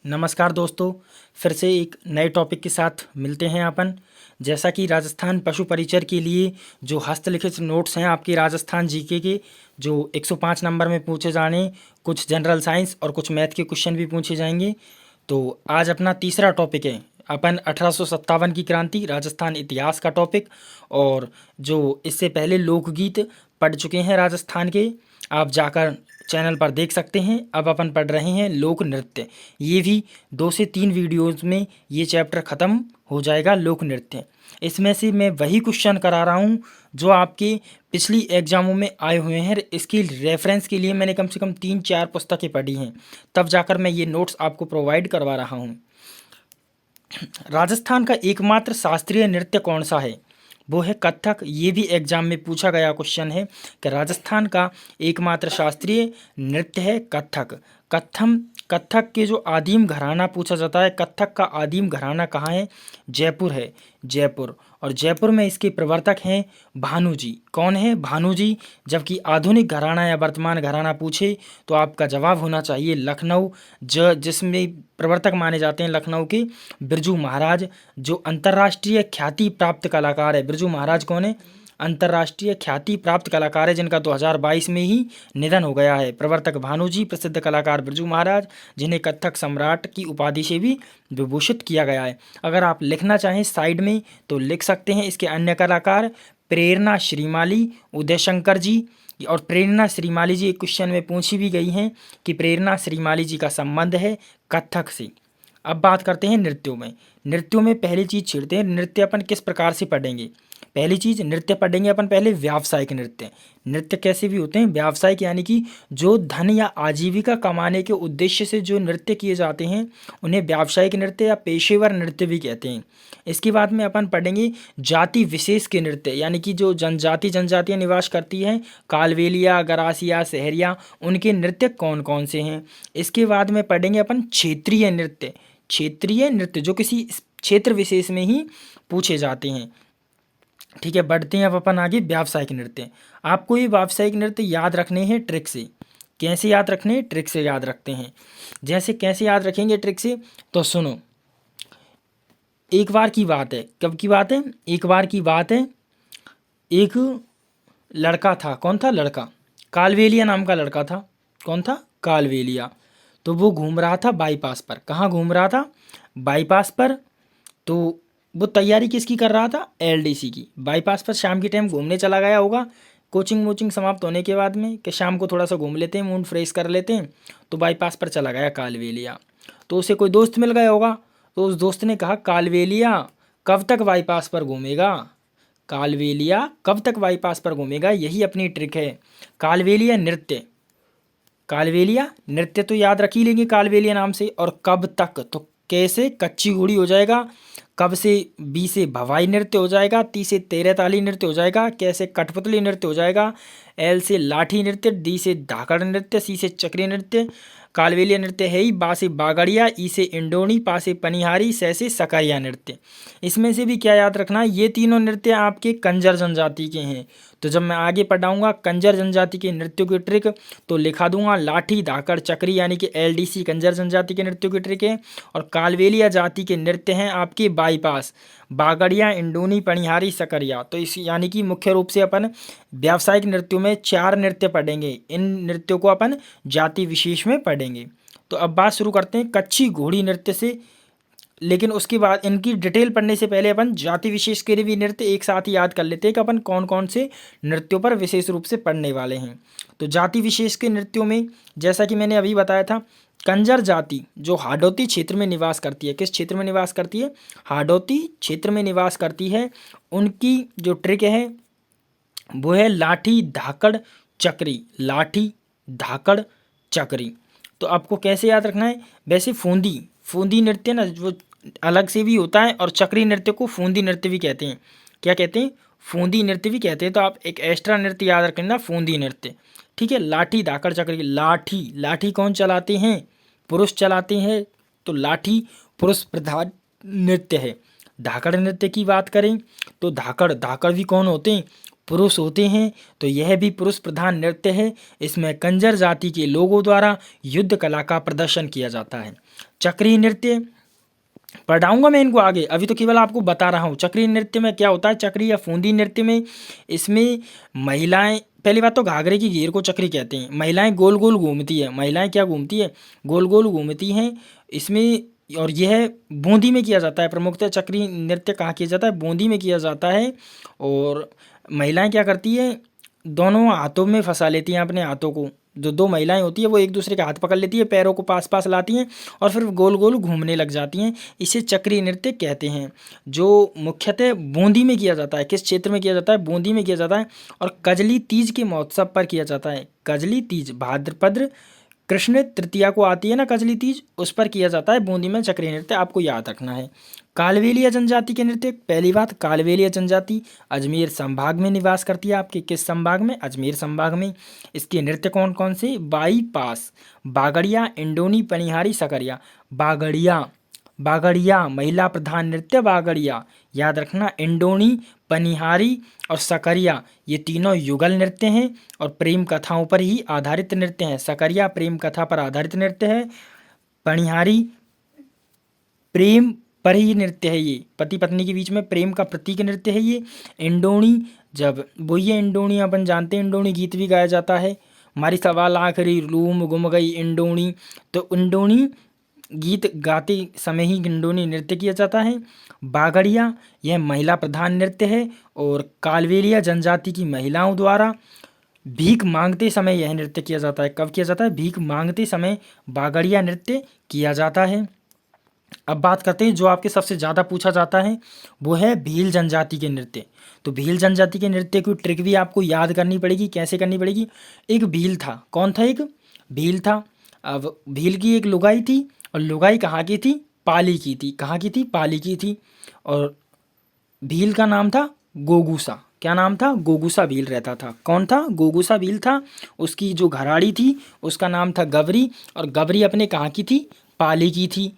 नमस्कार दोस्तों, फिर से एक नए टॉपिक के साथ मिलते हैं अपन। जैसा कि राजस्थान पशु परिचर के लिए जो हस्तलिखित नोट्स हैं आपके राजस्थान जीके के, जो 105 नंबर में पूछे जाने, कुछ जनरल साइंस और कुछ मैथ के क्वेश्चन भी पूछे जाएंगे। तो आज अपना तीसरा टॉपिक है अपन 1857 की क्रांति, राजस्थान इतिहास का टॉपिक। और जो इससे पहले लोकगीत पढ़ चुके हैं राजस्थान के, आप जाकर चैनल पर देख सकते हैं। अब अपन पढ़ रहे हैं लोक नृत्य। ये भी 2 से 3 वीडियोज़ में ये चैप्टर ख़त्म हो जाएगा, लोक नृत्य। इसमें से मैं वही क्वेश्चन करा रहा हूँ जो आपके पिछली एग्जामों में आए हुए हैं। इसकी रेफरेंस के लिए मैंने कम से कम 3-4 पुस्तकें पढ़ी हैं, तब जाकर मैं ये नोट्स आपको प्रोवाइड करवा रहा हूँ। राजस्थान का एकमात्र शास्त्रीय नृत्य कौन सा है? वो है कथक। ये भी एग्जाम में पूछा गया क्वेश्चन है कि राजस्थान का एकमात्र शास्त्रीय नृत्य है कथक। कथक के जो आदिम घराना पूछा जाता है, कथक का आदिम घराना कहाँ है? जयपुर है, जयपुर। और जयपुर में इसके प्रवर्तक हैं भानु जी। कौन है? भानु जी। जबकि आधुनिक घराना या वर्तमान घराना पूछे तो आपका जवाब होना चाहिए लखनऊ, जिसमें प्रवर्तक माने जाते हैं लखनऊ के बिरजू महाराज, जो अंतर्राष्ट्रीय ख्याति प्राप्त कलाकार है। बिरजू महाराज कौन है? अंतर्राष्ट्रीय ख्याति प्राप्त कलाकार है, जिनका 2022 में ही निधन हो गया है। प्रवर्तक भानु जी, प्रसिद्ध कलाकार बिरजू महाराज, जिन्हें कथक सम्राट की उपाधि से भी विभूषित किया गया है। अगर आप लिखना चाहें साइड में तो लिख सकते हैं। इसके अन्य कलाकार प्रेरणा श्रीमाली, उदय शंकर जी। और प्रेरणा श्रीमाली जी एक क्वेश्चन में पूछी भी गई हैं कि प्रेरणा श्रीमाली जी का संबंध है कथक से। अब बात करते हैं नृत्यों में। नृत्यों में पहली चीज़ छेड़ते हैं, नृत्य अपन किस प्रकार से पढ़ेंगे। पहली चीज़, नृत्य पढ़ेंगे अपन पहले व्यावसायिक नृत्य। नृत्य कैसे भी होते हैं? व्यावसायिक, यानी कि जो धन या आजीविका कमाने के उद्देश्य से जो नृत्य किए जाते हैं उन्हें व्यावसायिक नृत्य या पेशेवर नृत्य भी कहते हैं। इसके बाद में अपन पढ़ेंगे जाति विशेष के नृत्य, यानी कि जो जनजातियाँ निवास करती हैं, कालवेलिया, गरासिया, सहरिया, उनके नृत्य कौन कौन से हैं। इसके बाद में पढ़ेंगे अपन क्षेत्रीय नृत्य। क्षेत्रीय नृत्य जो किसी क्षेत्र विशेष में ही पूछे जाते हैं। ठीक है, बढ़ते हैं अब अपन आगे व्यावसायिक नृत्य। आपको ये व्यावसायिक नृत्य याद रखने हैं ट्रिक से। कैसे याद रखने हैं? ट्रिक से याद रखते हैं। जैसे कैसे याद रखेंगे ट्रिक से, तो सुनो। एक बार की बात है, कब की बात है? एक बार की बात है, एक लड़का था। कौन था? लड़का कालवेलिया नाम का लड़का था। कौन था? कालवेलिया। तो वो घूम रहा था बाईपास पर। कहाँ घूम रहा था? बाईपास पर। तो वो तैयारी किसकी कर रहा था? एलडीसी की। बाईपास पर शाम के टाइम घूमने चला गया होगा, कोचिंग वोचिंग समाप्त होने के बाद में, कि शाम को थोड़ा सा घूम लेते हैं, मूड फ्रेश कर लेते हैं। तो बाईपास पर चला गया कालवेलिया। तो उसे कोई दोस्त मिल गया होगा। तो उस दोस्त ने कहा, कालवेलिया कब तक बाईपास पर घूमेगा? कालवेलिया कब तक बाईपास पर घूमेगा? यही अपनी ट्रिक है। कालवेलिया नृत्य, कालवेलिया नृत्य तो याद रख ही लेंगे कालवेलिया नाम से। और कब तक, तो कैसे? कच्ची घोड़ी हो जाएगा। कब से? बी से भवाई नृत्य हो जाएगा। ती से तेरह ताली नृत्य हो जाएगा। कैसे? कठपुतली नृत्य हो जाएगा। एल से लाठी नृत्य, डी से धाकड़ नृत्य, सी से चक्री नृत्य। कालवेलिया नृत्य है ही। बा से बागड़िया, ई से इंडोनी, पा से पनिहारी, सै से सकरिया नृत्य। इसमें से भी क्या याद रखना, ये तीनों नृत्य आपके कंजर जनजाति के हैं। तो जब मैं आगे पढ़ाऊँगा कंजर जनजाति के नृत्यों की ट्रिक, तो लिखा दूंगा लाठी, धाकड़, चक्री, यानी कि एलडीसी कंजर जनजाति के नृत्यों की ट्रिक है। और कालवेलिया जाति के नृत्य हैं आपके बाईपास, बागड़िया, इंडोनी, पनिहारी, सकरिया। तो इस यानी कि मुख्य रूप से अपन व्यावसायिक नृत्यों में 4 नृत्य पढ़ेंगे। इन नृत्यों को अपन जाति विशेष में पढ़ेंगे। तो अब बात शुरू करते हैं कच्ची घोड़ी नृत्य से। लेकिन उसके बाद इनकी डिटेल पढ़ने से पहले अपन जाति विशेष के भी नृत्य एक साथ ही याद कर लेते हैं कि अपन कौन कौन से नृत्यों पर विशेष रूप से पढ़ने वाले हैं। तो जाति विशेष के नृत्यों में, जैसा कि मैंने अभी बताया था, कंजर जाति जो हाडोती क्षेत्र में निवास करती है। किस क्षेत्र में निवास करती है? हाडोती क्षेत्र में निवास करती है। उनकी जो ट्रिक है वो है लाठी, धाकड़, चक्री। लाठी, धाकड़, चक्री। तो आपको कैसे याद रखना है? वैसे फूंदी नृत्य ना, जो अलग से भी होता है, और चक्री नृत्य को फूंदी नृत्य भी कहते हैं। क्या कहते हैं? फूंदी नृत्य भी कहते हैं। तो आप एक एक्स्ट्रा नृत्य याद रखना, फूंदी नृत्य। ठीक है, लाठी, धाकड़, चक्री। लाठी कौन चलाते हैं? पुरुष चलाते हैं। तो लाठी पुरुष प्रधान नृत्य है। धाकड़ नृत्य की बात करें तो धाकड़ भी कौन होते हैं? पुरुष होते हैं। तो यह भी पुरुष प्रधान नृत्य है। इसमें कंजर जाति के लोगों द्वारा युद्ध कला का प्रदर्शन किया जाता है। चक्रीय नृत्य पढ़ाऊंगा मैं इनको आगे, अभी तो केवल आपको बता रहा हूँ। चक्रीय नृत्य में क्या होता है, चक्रीय या फूंदी नृत्य में इसमें महिलाएं, पहली बात तो घाघरे की घेर को चक्री कहते हैं। महिलाएं गोल गोल घूमती है, महिलाएं क्या घूमती है, गोल गोल घूमती हैं इसमें। और यह बूंदी में किया जाता है, प्रमुखतः चक्रीय नृत्य कहाँ किया जाता है, बूंदी में किया जाता है। और महिलाएं क्या करती है, दोनों हाथों में फंसा लेती हैं अपने हाथों को। जो दो महिलाएं होती है वो एक दूसरे के हाथ पकड़ लेती है, पैरों को पास पास लाती हैं और फिर गोल गोल घूमने लग जाती हैं। इसे चक्रीय नृत्य कहते हैं, जो मुख्यतः बूंदी में किया जाता है। किस क्षेत्र में किया जाता है, बूंदी में किया जाता है। और कजली तीज के महोत्सव पर किया जाता है। कजली तीज भाद्रपद कृष्ण तृतीया को आती है ना कजली तीज, उस पर किया जाता है बूंदी में चक्रीय नृत्य, आपको याद रखना है। कालबेलिया जनजाति के नृत्य, पहली बात कालबेलिया जनजाति अजमेर संभाग में निवास करती है। आपके किस संभाग में, अजमेर संभाग में। इसके नृत्य कौन कौन से, बाई पास, बागड़िया, इंडोनी, पनिहारी, सकरिया। बागड़िया, बागड़िया महिला प्रधान नृत्य बागड़िया, याद रखना। इंडोनी, पनिहारी और सकरिया ये तीनों युगल नृत्य हैं और प्रेम कथाओं पर ही आधारित नृत्य हैं। सकरिया प्रेम कथा पर आधारित नृत्य है, पनिहारी प्रेम पर ही नृत्य है, ये पति पत्नी के बीच में प्रेम का प्रतीक नृत्य है ये। इंडोनी, जब वो ये इंडोनी अपन जानते हैं, इंडोनी गीत भी गाया जाता है, हमारी सवाल आखिरी लूम गुम गई इंडोनी, तो इंडोनी गीत गाते समय ही इंडोनी नृत्य किया जाता है। बागड़िया यह महिला प्रधान नृत्य है और कालबेलिया जनजाति की महिलाओं द्वारा भीख मांगते समय यह नृत्य किया जाता है। कब किया जाता है, भीख मांगते समय बागड़िया नृत्य किया जाता है। अब बात करते हैं जो आपके सबसे ज़्यादा पूछा जाता है, वो है भील जनजाति के नृत्य। तो भील जनजाति के नृत्य की ट्रिक भी आपको याद करनी पड़ेगी। कैसे करनी पड़ेगी, एक भील था, कौन था, एक भील था। अब भील की एक लुगाई थी और लुगाई कहाँ की थी, पाली की थी। कहाँ की थी, पाली की थी। और भील का नाम था गोगूसा। क्या नाम था, गोगूसा भील रहता था। कौन था, गोगूसा भील था। उसकी जो घराड़ी थी उसका नाम था गबरी, और गबरी अपने कहाँ की थी, पाली की थी।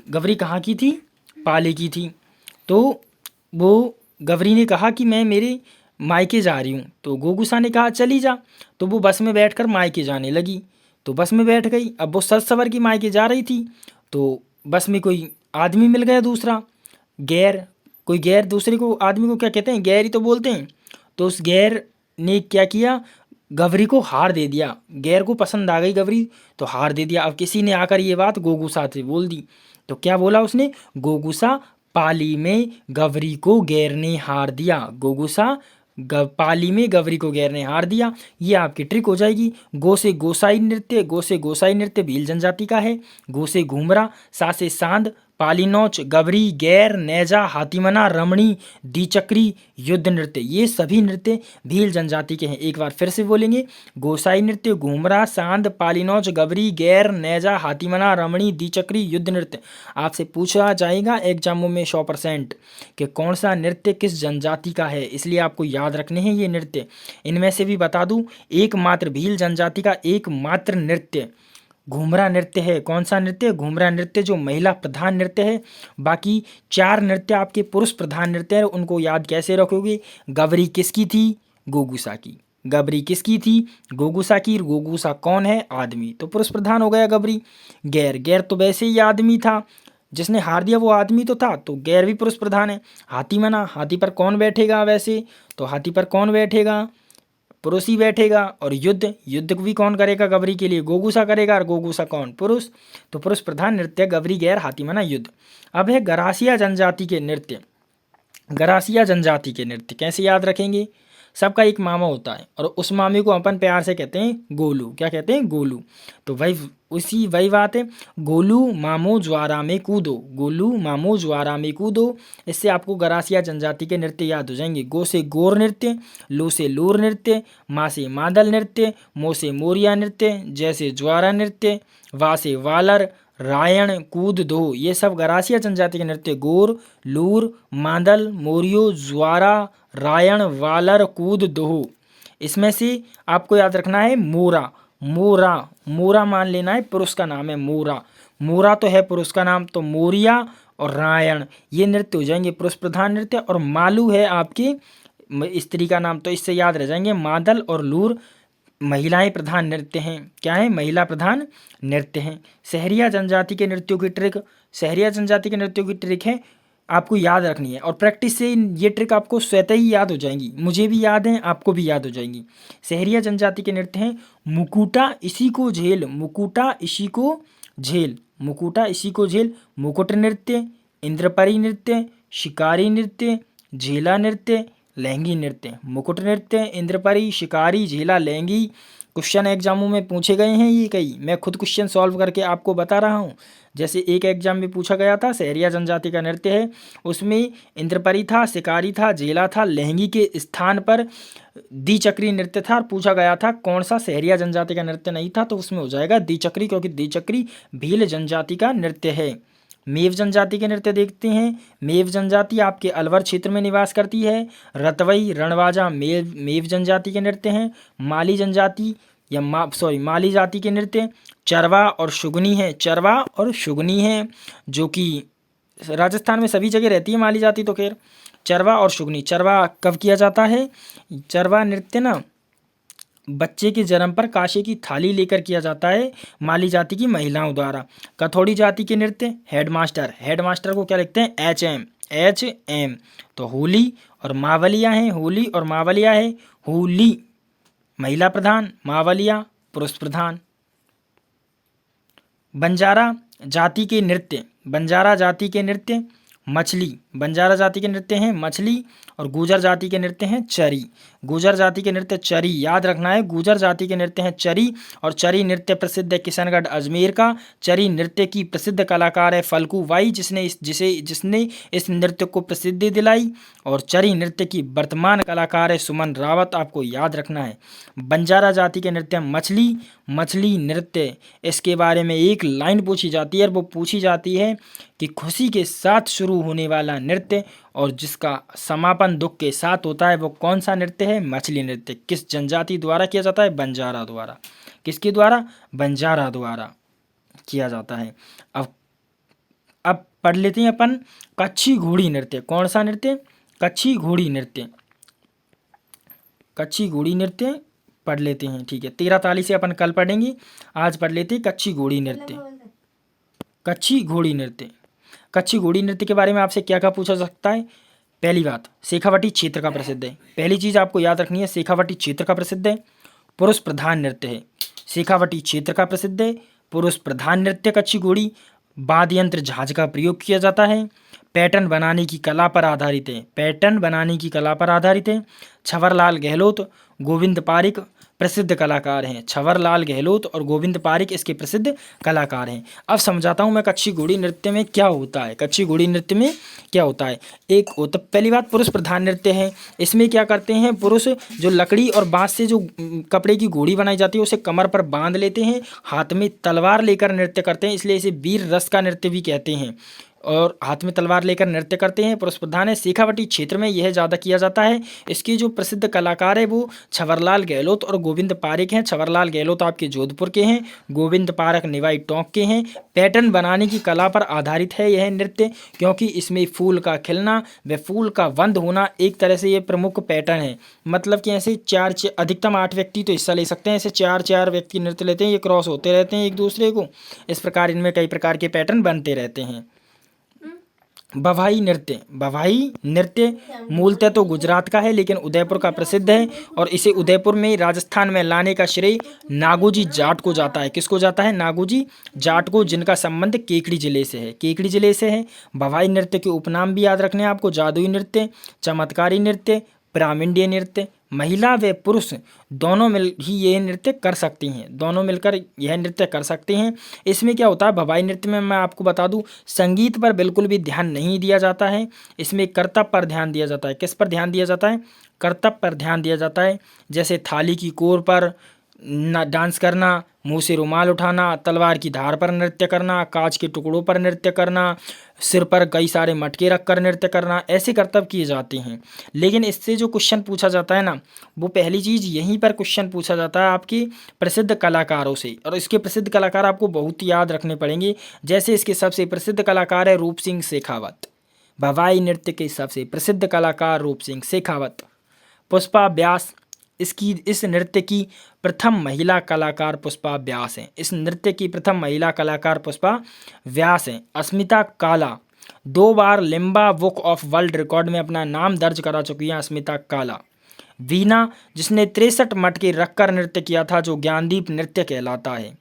गबरी कहाँ की थी, पाली की थी। तो वो गबरी ने कहा कि मैं मेरे मायके जा रही हूँ, तो गोगूसा ने कहा चली जा। तो वो बस में बैठकर मायके जाने लगी, तो बस में बैठ गई। अब वो सज सवर की मायके जा रही थी, तो बस में कोई आदमी मिल गया दूसरा, गैर, कोई गैर। दूसरे को आदमी को क्या कहते हैं, गैर ही तो बोलते हैं। तो उस गैर ने क्या किया, गबरी को हार दे दिया। गैर को पसंद आ गई गबरी, तो हार दे दिया। अब किसी ने आकर ये बात गोगूसा से बोल दी, तो क्या बोला उसने, गोगूसा पाली में गबरी को गैर ने हार दिया। गोगूसा पाली में गबरी को गैर ने हार दिया। ये आपकी ट्रिक हो जाएगी। गो से गोसाई नृत्य, गो से गोसाई नृत्य भील जनजाति का है। गो से घूमरा, सा से सांद, पालीनौच, गबरी, गैर, नेजा, हाथीमना, रमणी, द्विचक्री, युद्ध नृत्य, ये सभी नृत्य भील जनजाति के हैं। एक बार फिर से बोलेंगे, गोसाई नृत्य, घूमरा, सांद, पालीनौच, गबरी, गैर, नेजा, हाथीमना, रमणी, द्विचक्री, युद्ध नृत्य। आपसे पूछा जाएगा एग्जामों में 100% कि कौन सा नृत्य किस जनजाति का है, इसलिए आपको याद रखने हैं ये नृत्य। इनमें से भी बता दूं, एकमात्र भील जनजाति का एकमात्र नृत्य घूमरा नृत्य है। कौन सा नृत्य, घूमरा नृत्य, जो महिला प्रधान नृत्य है। बाकी 4 नृत्य आपके पुरुष प्रधान नृत्य है। उनको याद कैसे रखोगे, गबरी किसकी थी, गोगूसा की। गबरी किसकी थी, गोगूसा की। गोगूसा कौन है, आदमी, तो पुरुष प्रधान हो गया गबरी। गैर, गैर तो वैसे ही आदमी था, जिसने हार दिया वो आदमी तो था, तो गैर भी पुरुष प्रधान है। हाथी मना, हाथी पर कौन बैठेगा वैसे, तो हाथी पर कौन बैठेगा, पुरुष ही बैठेगा। और युद्ध, युद्ध भी कौन करेगा गबरी के लिए, गोगूसा करेगा। और गोगूसा कौन, पुरुष, तो पुरुष प्रधान नृत्य गबरी, गैर, हाथी मना, युद्ध। अब है गरासिया जनजाति के नृत्य। गरासिया जनजाति के नृत्य कैसे याद रखेंगे, सबका एक मामा होता है और उस मामे को अपन प्यार से कहते हैं गोलू। क्या कहते हैं, गोलू। तो वही बात है, गोलू मामो ज्वारा में कूदो, गोलू मामो ज्वारा में कूदो। इससे आपको गरासिया जनजाति के नृत्य याद हो जाएंगे। गो से गोर नृत्य, लो से लूर नृत्य, माँ से मादल नृत्य, मो से मोरिया नृत्य, जैसे ज्वारा नृत्य, वा से वालर, रायण, कूद दो, ये सब गरासिया जनजाति के नृत्य। गोर, लूर, मादल, मोरियो, ज्वारा, रायण, वालर, कूद दोहो। इसमें से आपको याद रखना है मोरा। मोरा, मोरा मान लेना है, पुरुष का नाम है मोरा। मोरा तो है पुरुष का नाम, तो मोरिया और रायण ये नृत्य हो जाएंगे पुरुष प्रधान नृत्य। और मालू है आपकी स्त्री का नाम, तो इससे याद रह जाएंगे मादल और लूर महिलाएं प्रधान नृत्य हैं। क्या है? महिला प्रधान नृत्य हैं। सहरिया जनजाति के नृत्यों की ट्रिक, सहरिया जनजाति के नृत्यों की ट्रिक है, आपको याद रखनी है और प्रैक्टिस से ये ट्रिक आपको स्वतः ही याद हो जाएंगी। मुझे भी याद है, आपको भी याद हो जाएंगी। सहरिया जनजाति के नृत्य हैं मुकुटा इसी को झेल, मुकुटा इसी को झेल, मुकुटा इसी को झेल, मुकुट नृत्य, इंद्रपरी नृत्य, शिकारी नृत्य, झेला नृत्य, लहंगी नृत्य। मुकुट नृत्य, इंद्रपरी, शिकारी, झेला, लहंगी क्वेश्चन एग्जामों में पूछे गए हैं ये कई। मैं खुद क्वेश्चन सॉल्व करके आपको बता रहा हूँ। जैसे एक एग्जाम में पूछा गया था, सहरिया जनजाति का नृत्य है, उसमें इंद्रपरी था, शिकारी था, झेला था, लहंगी के स्थान पर द्विचक्री नृत्य था और पूछा गया था कौन सा सहरिया जनजाति का नृत्य नहीं था, तो उसमें हो जाएगा द्विचक्री, क्योंकि द्विचक्री भील जनजाति का नृत्य है। मेव जनजाति के नृत्य देखते हैं। मेव जनजाति आपके अलवर क्षेत्र में निवास करती है। रतवई, रणवाजा मेव जनजाति के नृत्य हैं। माली जनजाति या माली जाति के नृत्य चरवा और शुगनी है, चरवा और शुगनी है, जो कि राजस्थान में सभी जगह रहती है माली जाति। तो खैर चरवा और शुगनी, चरवा कब किया जाता है? चरवा नृत्य ना बच्चे के जन्म पर कांसे की थाली लेकर किया जाता है माली जाति की महिलाओं द्वारा। कथोड़ी जाति के नृत्य हेडमास्टर, हेडमास्टर को क्या लिखते हैं? HM। तो होली और मावलिया है, होली और मावलिया है। होली महिला प्रधान, मावलिया पुरुष प्रधान। बंजारा जाति के नृत्य, बंजारा जाति के नृत्य मछली, बंजारा जाति के नृत्य हैं मछली, और गुर्जर जाति के नृत्य हैं चरी। गुर्जर जाति के नृत्य चरी, याद रखना है, गुर्जर जाति के नृत्य हैं चरी। और चरी नृत्य प्रसिद्ध है किशनगढ़ अजमेर का। चरी नृत्य की प्रसिद्ध कलाकार है फल्गु बाई, जिसने इस नृत्य को प्रसिद्धि दिलाई। और चरी नृत्य की वर्तमान कलाकार है सुमन रावत, आपको याद रखना है। बंजारा जाति के नृत्य मछली, मछली नृत्य, इसके बारे में एक लाइन पूछी जाती है और वो पूछी जाती है कि खुशी के साथ शुरू होने वाला नृत्य और जिसका समापन दुख के साथ होता है वो कौन सा नृत्य है? मछली नृत्य। किस जनजाति द्वारा किया जाता है? बंजारा द्वारा। किसके द्वारा? बंजारा द्वारा किया जाता है। अब पढ़ लेते हैं अपन कच्छी घोड़ी नृत्य। कौन सा नृत्य? कच्छी घोड़ी नृत्य। कच्छी घोड़ी नृत्य पढ़ लेते हैं, ठीक है। 13 तारीख से अपन कल पढ़ेंगे, आज पढ़ लेते हैं कच्छी घोड़ी नृत्य। कच्छी घोड़ी नृत्य, कच्छी घोड़ी नृत्य के बारे में आपसे क्या क्या पूछा सकता है? पहली बात, शेखावाटी क्षेत्र का प्रसिद्ध है। पहली चीज़ आपको याद रखनी है, शेखावाटी क्षेत्र का प्रसिद्ध है, पुरुष प्रधान नृत्य है। शेखावाटी क्षेत्र का प्रसिद्ध है, पुरुष प्रधान नृत्य कच्छी घोड़ी। वाद्य यंत्र झांझ का प्रयोग किया जाता है। पैटर्न बनाने की कला पर आधारित है, पैटर्न बनाने की कला पर आधारित है। छवरलाल गहलोत, गोविंद पारिक प्रसिद्ध कलाकार हैं। छवरलाल गहलोत और गोविंद पारिक इसके प्रसिद्ध कलाकार हैं। अब समझाता हूँ मैं कच्छी घोड़ी नृत्य में क्या होता है। कच्छी घोड़ी नृत्य में क्या होता है? एक होता, पहली बात, पुरुष प्रधान नृत्य है। इसमें क्या करते हैं पुरुष? जो लकड़ी और बांस से जो कपड़े की घोड़ी बनाई जाती है उसे कमर पर बांध लेते हैं, हाथ में तलवार लेकर नृत्य करते हैं, इसलिए इसे वीर रस का नृत्य भी कहते हैं। और हाथ में तलवार लेकर नृत्य करते हैं, पुरुष प्रधान है। शेखावाटी क्षेत्र में यह ज़्यादा किया जाता है। इसके जो प्रसिद्ध कलाकार है वो छवरलाल गहलोत और गोविंद पारिक हैं। छवरलाल गहलोत आपके जोधपुर के हैं, गोविंद पारिक निवाई टोंक के हैं। पैटर्न बनाने की कला पर आधारित है यह नृत्य, क्योंकि इसमें फूल का खिलना व फूल का बंद होना एक तरह से ये प्रमुख पैटर्न है। मतलब कि ऐसे अधिकतम 8 व्यक्ति तो हिस्सा ले सकते हैं, ऐसे 4 व्यक्ति नृत्य लेते हैं, ये क्रॉस होते रहते हैं एक दूसरे को। इस प्रकार इनमें कई प्रकार के पैटर्न बनते रहते हैं। बवाई नृत्य, बवाई नृत्य मूलतः तो गुजरात का है लेकिन उदयपुर का प्रसिद्ध है, और इसे उदयपुर में राजस्थान में लाने का श्रेय नागोजी जाट को जाता है। किसको जाता है? नागोजी जाट को, जिनका संबंध केकड़ी जिले से है, केकड़ी जिले से है। बवाई नृत्य के उपनाम भी याद रखने हैं आपको, जादुई नृत्य, चमत्कारी नृत्य, प्रामिंडीय नृत्य। महिला व पुरुष दोनों मिल ही यह नृत्य कर सकती हैं, दोनों मिलकर यह नृत्य कर सकते हैं। इसमें क्या होता है भवाई नृत्य में, मैं आपको बता दूं, संगीत पर बिल्कुल भी ध्यान नहीं दिया जाता है, इसमें कर्तव्य पर ध्यान दिया जाता है। किस पर ध्यान दिया जाता है? कर्तव्य पर ध्यान दिया जाता है। जैसे थाली की कोर पर डांस करना, मुंह से रुमाल उठाना, तलवार की धार पर नृत्य करना, कांच के टुकड़ों पर नृत्य करना, सिर पर कई सारे मटके रखकर नृत्य करना, ऐसे कर्तव्य किए जाते हैं। लेकिन इससे जो क्वेश्चन पूछा जाता है ना, वो पहली चीज़ यहीं पर क्वेश्चन पूछा जाता है आपके प्रसिद्ध कलाकारों से, और इसके प्रसिद्ध कलाकार आपको बहुत याद रखने पड़ेंगे। जैसे इसके सबसे प्रसिद्ध कलाकार है रूप सिंह शेखावत, भवाई नृत्य के सबसे प्रसिद्ध कलाकार रूप सिंह शेखावत। पुष्पा व्यास इस नृत्य की प्रथम महिला कलाकार पुष्पा व्यास हैं। इस नृत्य की प्रथम महिला कलाकार पुष्पा व्यास हैं। अस्मिता काला 2 बार Limca book of world record में अपना नाम दर्ज करा चुकी हैं अस्मिता काला। वीना, जिसने 63 मटके रखकर नृत्य किया था, जो ज्ञानदीप नृत्य कहलाता है।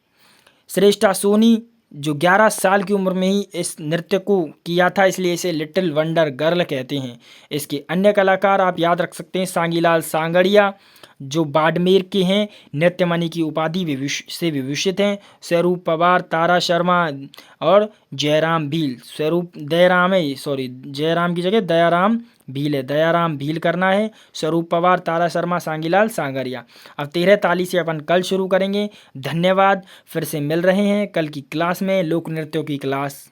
श्रेष्ठा सोनी, जो 11 साल की उम्र में ही इस नृत्य को किया था, इसलिए इसे लिटिल वंडर गर्ल कहते हैं। इसके अन्य कलाकार आप याद रख सकते हैं, सांगीलाल सांगड़िया, जो बाड़मेर के हैं, नृत्यमणि की उपाधि से विभूषित हैं। स्वरूप पवार, तारा शर्मा और जयराम भील। जयराम की जगह दयाराम भील है, दयाराम भील करना है। स्वरूप पवार, तारा शर्मा, सांगीलाल सांगरिया। अब 13 ताली से अपन कल शुरू करेंगे। धन्यवाद। फिर से मिल रहे हैं कल की क्लास में, लोक नृत्यों की क्लास।